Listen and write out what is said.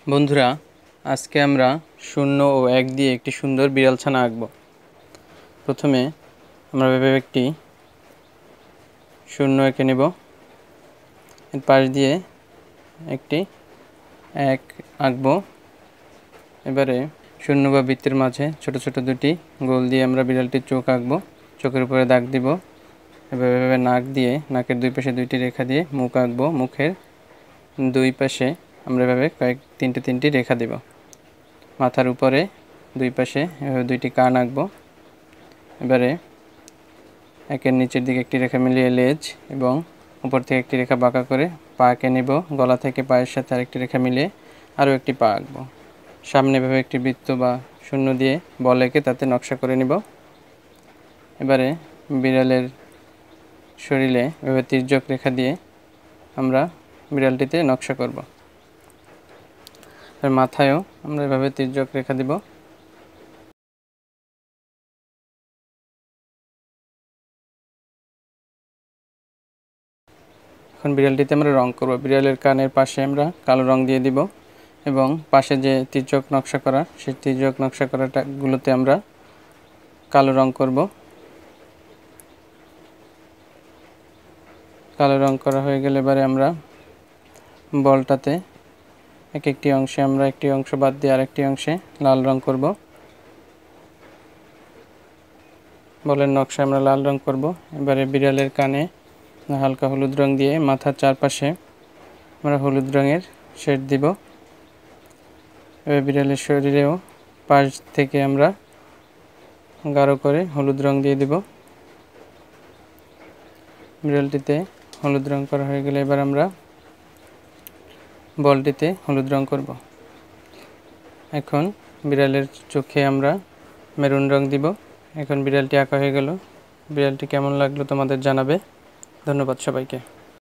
বন্ধুরা, আজকে আমরা 0 ও 1 দিয়ে একটি সুন্দর বিড়াল ছানা আঁকব। প্রথমে আমরা ভেবে একটি 0 এঁকে নেব, এর পাশ দিয়ে একটি 1 আঁকব। এবারে 0 বা বৃত্তের মাঝে ছোট ছোট দুটি গোল দিয়ে আমরা বিড়ালটির চোখ আঁকব, চোখের উপরে দাগ দিব। এভাবে নাক দিয়ে নাকের দুই পাশে দুইটি রেখা দিয়ে মুখ আঁকব, মুখের দুই পাশে আমরা এভাবে তিনটি রেখা দেব। মাথার উপরে দুই পাশে এভাবে দুইটি কান আঁকব। এবারে একের নিচের দিকে একটি রেখা মিলিয়ে লেজ এবং উপর থেকে একটি রেখা বাঁকা করে পা এঁকে নেব। গলা থেকে পায়ের সাথে আরেকটি রেখা মিলিয়ে আরও একটি পা আঁকব। সামনে এভাবে একটি বৃত্ত বা 0 দিয়ে বল এঁকে তাতে নকশা করে নেব। এবারে বিড়ালের শরীরে এভাবে তির্যক রেখা দিয়ে আমরা বিড়ালটিতে নকশা করব। আর মাথায়ও আমরা এভাবে তির্যক রেখা দিব। এখন বিড়ালটিতে আমরা রং করব। বিড়ালের কানের পাশে আমরা কালো রং দিয়ে দিব এবং পাশে যে তির্যক নকশা করা সেই তির্যক নকশা করাগুলোতে আমরা কালো রং করব। কালো রং করা হয়ে গেলে এবারে আমরা বলটাতে একটি অংশে আমরা একটি অংশ বাদ দিয়ে আরেকটি অংশে লাল রং করব। বলের নকশা আমরা লাল রং করব। এবারে বিড়ালের কানে হালকা হলুদ রং দিয়ে মাথার চারপাশে আমরা হলুদ রঙের শেড দিব। এবার বিড়ালের শরীরেও পাশ থেকে আমরা গাঢ় করে হলুদ রং দিয়ে দিব। বিড়ালটিতে হলুদ রং করা হয়ে গেলে এবার আমরা বলটিতে হলুদ রং করব। এখন বিড়ালের চোখে আমরা মেরুন রং দিব। এখন বিড়ালটি আঁকা হয়ে গেল। বিড়ালটি কেমন লাগলো তোমাদের জানাবে। ধন্যবাদ সবাইকে।